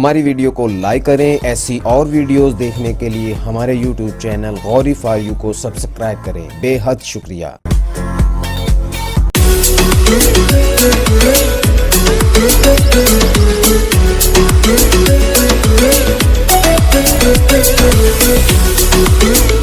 हमारी वीडियो को लाइक करें। ऐसी और वीडियोस देखने के लिए हमारे YouTube channel Gauri for you को सब्सक्राइब करें। बेहद शुक्रिया। We'll be right back.